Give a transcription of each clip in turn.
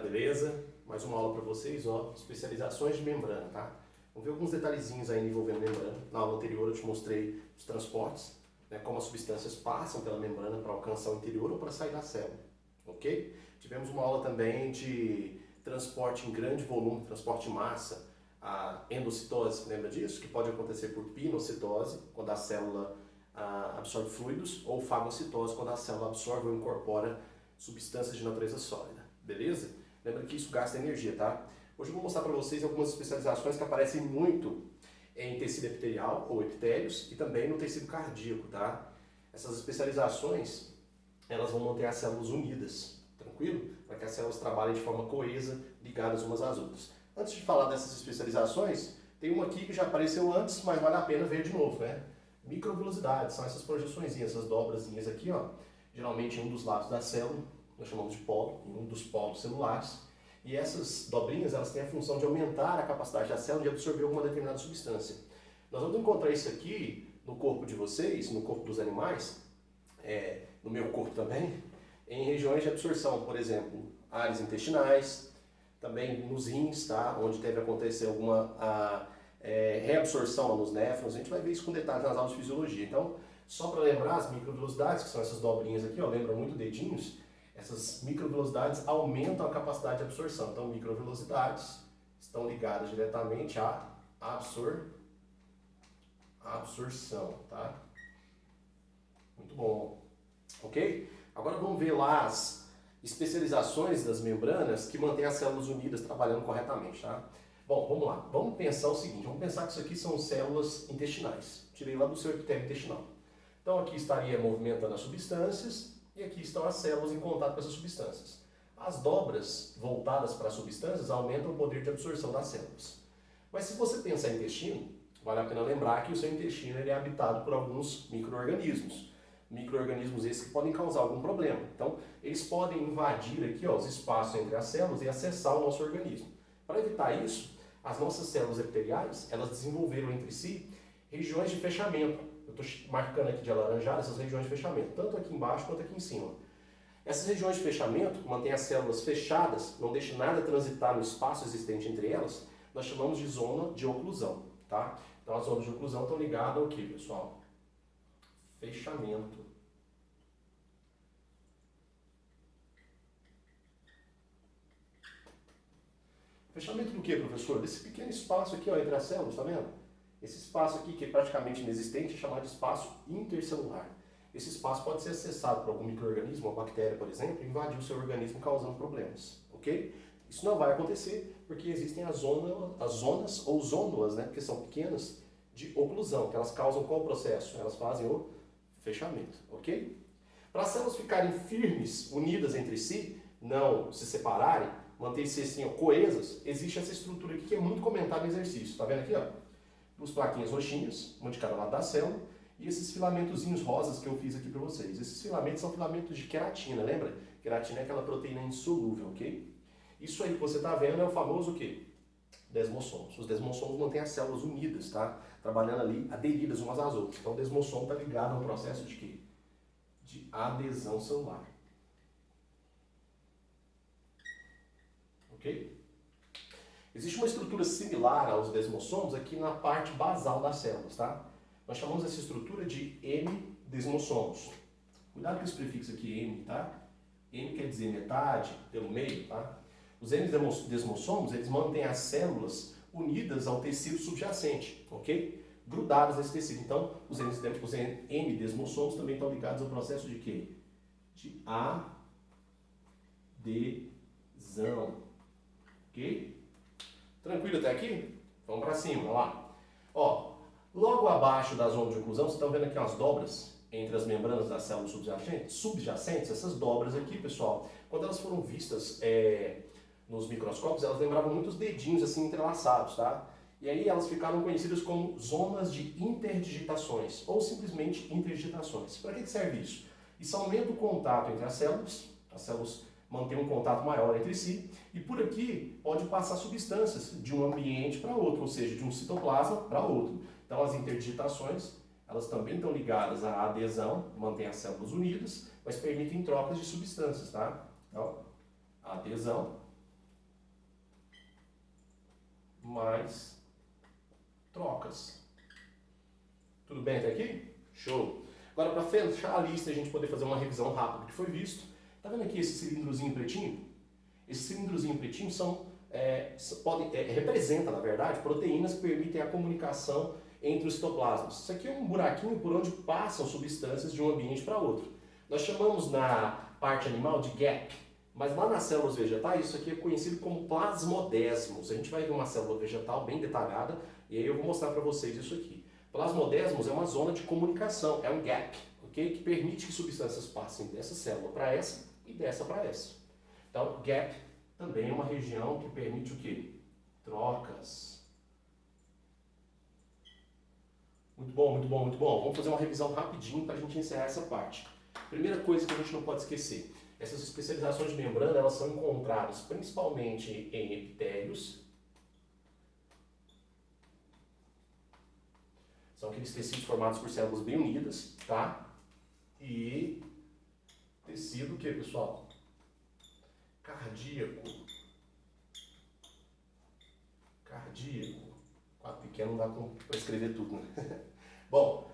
beleza? Mais uma aula para vocês, ó, especializações de membrana, tá? Vamos ver alguns detalhezinhos aí envolvendo membrana. Na aula anterior eu te mostrei os transportes, né, como as substâncias passam pela membrana para alcançar o interior ou para sair da célula, ok? Tivemos uma aula também de transporte em grande volume, transporte em massa, a endocitose, lembra disso? Que pode acontecer por pinocitose, quando a célula absorve fluidos, ou fagocitose, quando a célula absorve ou incorpora substâncias de natureza sólida, beleza? Lembra que isso gasta energia, tá? Hoje eu vou mostrar para vocês algumas especializações que aparecem muito em tecido epitelial ou epitélios e também no tecido cardíaco, tá? Essas especializações, elas vão manter as células unidas, tranquilo? Para que as células trabalhem de forma coesa, ligadas umas às outras. Antes de falar dessas especializações, tem uma aqui que já apareceu antes, mas vale a pena ver de novo, né? Microvilosidades, são essas projeções, essas dobrazinhas aqui, ó. Geralmente em um dos lados da célula, nós chamamos de polo, em um dos polos celulares. E essas dobrinhas, elas têm a função de aumentar a capacidade da célula de absorver alguma determinada substância. Nós vamos encontrar isso aqui no corpo de vocês, no corpo dos animais, no meu corpo também, em regiões de absorção, por exemplo, áreas intestinais, também nos rins, tá? Onde deve acontecer alguma reabsorção nos néfrons. A gente vai ver isso com detalhes nas aulas de fisiologia. Então, só para lembrar, as microvelocidades, que são essas dobrinhas aqui, ó, lembra muito dedinhos, essas microvelocidades aumentam a capacidade de absorção. Então, microvelocidades estão ligadas diretamente à absorção, tá? Muito bom. Ok? Agora vamos ver lá as especializações das membranas que mantêm as células unidas trabalhando corretamente, tá? Bom, vamos lá. Vamos pensar o seguinte, vamos pensar que isso aqui são células intestinais. Tirei lá do seu epitélio intestinal. Então aqui estaria movimentando as substâncias e aqui estão as células em contato com essas substâncias. As dobras voltadas para as substâncias aumentam o poder de absorção das células. Mas se você pensar em intestino, vale a pena lembrar que o seu intestino ele é habitado por alguns micro-organismos. Micro-organismos esses que podem causar algum problema. Então, eles podem invadir aqui, ó, os espaços entre as células e acessar o nosso organismo. Para evitar isso, as nossas células epiteliais, elas desenvolveram entre si regiões de fechamento. Eu estou marcando aqui de alaranjado essas regiões de fechamento, tanto aqui embaixo quanto aqui em cima. Essas regiões de fechamento mantêm as células fechadas, não deixam nada transitar no espaço existente entre elas, nós chamamos de zona de oclusão, tá? Então as zonas de oclusão estão ligadas ao que, pessoal? Fechamento. Fechamento do que, professor? Desse pequeno espaço aqui, ó, entre as células, tá vendo? Esse espaço aqui, que é praticamente inexistente, é chamado de espaço intercelular. Esse espaço pode ser acessado por algum micro-organismo, uma bactéria, por exemplo, e invadir o seu organismo causando problemas, ok? Isso não vai acontecer porque existem as zonas ou zônulas, né, porque são pequenas, de oclusão, que elas causam qual processo? Elas fazem o fechamento, ok? Para as células ficarem firmes, unidas entre si, não se separarem, manter-se assim, ó, coesas, existe essa estrutura aqui que é muito comentada no exercício, tá vendo aqui, ó? Duas plaquinhas roxinhas, uma de cada lado da célula, e esses filamentozinhos rosas que eu fiz aqui para vocês. Esses filamentos são filamentos de queratina, lembra? Queratina é aquela proteína insolúvel, ok? Isso aí que você está vendo é o famoso o quê? Desmossomos. Os desmossomos mantêm as células unidas, tá? Trabalhando ali, aderidas umas às outras. Então o desmossomo está ligado ao processo de quê? De adesão celular. Ok? Existe uma estrutura similar aos desmossomos aqui na parte basal das células, tá? Nós chamamos essa estrutura de M-desmossomos. Cuidado com esse prefixo aqui, M, tá? M quer dizer metade, pelo meio, tá? Os M-desmossomos, eles mantêm as células unidas ao tecido subjacente, ok? Grudadas nesse tecido. Então, os M-desmossomos também estão ligados ao processo de quê? De adesão, ok? Tranquilo até aqui? Vamos para cima, vamos lá. Ó, logo abaixo da zona de oclusão, vocês estão vendo aqui umas dobras entre as membranas das células subjacentes. Essas dobras aqui, pessoal, quando elas foram vistas nos microscópios, elas lembravam muitos dedinhos assim entrelaçados, tá? E aí elas ficaram conhecidas como zonas de interdigitações, ou simplesmente interdigitações. Para que serve isso? Isso aumenta o contato entre as células mantêm um contato maior entre si, e por aqui pode passar substâncias de um ambiente para outro, ou seja, de um citoplasma para outro. Então as interdigitações, elas também estão ligadas à adesão, mantém as células unidas, mas permitem trocas de substâncias, tá? Então, adesão mais trocas. Tudo bem até aqui? Show! Agora, para fechar a lista e a gente poder fazer uma revisão rápida do que foi visto, tá vendo aqui esse cilindrozinho pretinho? Esse cilindrozinho pretinho representa, na verdade, proteínas que permitem a comunicação entre os citoplasmas. Isso aqui é um buraquinho por onde passam substâncias de um ambiente para outro. Nós chamamos na parte animal de gap, mas lá nas células vegetais isso aqui é conhecido como plasmodesmos. A gente vai ver uma célula vegetal bem detalhada e aí eu vou mostrar para vocês isso aqui. Plasmodesmos é uma zona de comunicação, é um gap, ok? Que permite que substâncias passem dessa célula para essa e dessa para essa. Então, gap também é uma região que permite o quê? Trocas. Muito bom, muito bom, muito bom. Vamos fazer uma revisão rapidinho para a gente encerrar essa parte. Primeira coisa que a gente não pode esquecer. Essas especializações de membrana, elas são encontradas principalmente em epitélios. São aqueles tecidos formados por células bem unidas, tá? E tecido o que, pessoal? Cardíaco. Quadro pequeno não dá para escrever tudo, né? Bom,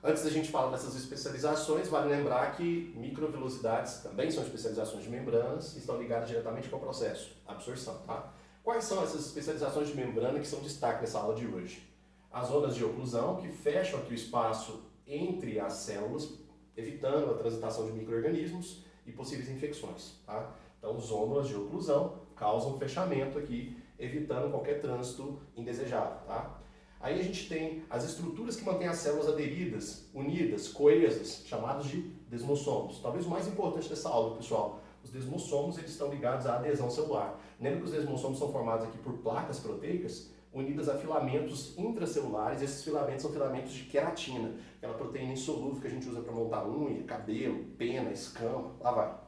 antes da gente falar dessas especializações, vale lembrar que microvelocidades também são especializações de membranas e estão ligadas diretamente com o processo, absorção, tá? Quais são essas especializações de membrana que são destaque nessa aula de hoje? As zonas de oclusão, que fecham aqui o espaço entre as células, evitando a transitação de micro-organismos e possíveis infecções, tá? Então, zonas de oclusão causam fechamento aqui, evitando qualquer trânsito indesejado, tá? Aí a gente tem as estruturas que mantêm as células aderidas, unidas, coesas, chamados de desmossomos. Talvez o mais importante dessa aula, pessoal, os desmossomos eles estão ligados à adesão celular. Lembra que os desmossomos são formados aqui por placas proteicas unidas a filamentos intracelulares. Esses filamentos são filamentos de queratina, aquela proteína insolúvel que a gente usa para montar unha, cabelo, pena, escama, lá vai.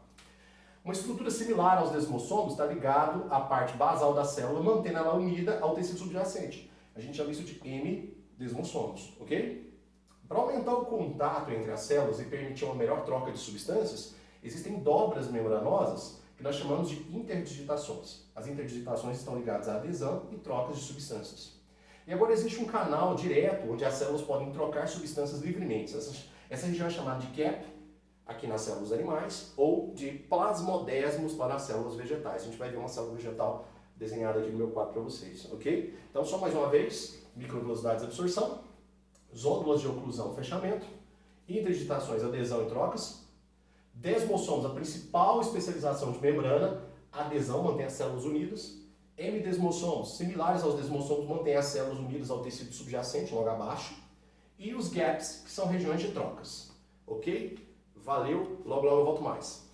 Uma estrutura similar aos desmossomos está ligado à parte basal da célula, mantendo ela unida ao tecido subjacente. A gente chama isso de M-desmossomos, ok? Para aumentar o contato entre as células e permitir uma melhor troca de substâncias, existem dobras membranosas que nós chamamos de interdigitações. As interdigitações estão ligadas à adesão e trocas de substâncias. E agora existe um canal direto onde as células podem trocar substâncias livremente. Essa região é chamada de gap, aqui nas células animais, ou de plasmodesmos para as células vegetais. A gente vai ver uma célula vegetal desenhada aqui no meu quadro para vocês, ok? Então, só mais uma vez, microvelocidades de absorção, zônulas de oclusão, fechamento, interdigitações, adesão e trocas, desmossomos, a principal especialização de membrana, adesão, mantém as células unidas, M-desmossomos, similares aos desmossomos, mantém as células unidas ao tecido subjacente, logo abaixo, e os gaps, que são regiões de trocas, ok? Valeu, logo logo eu volto mais.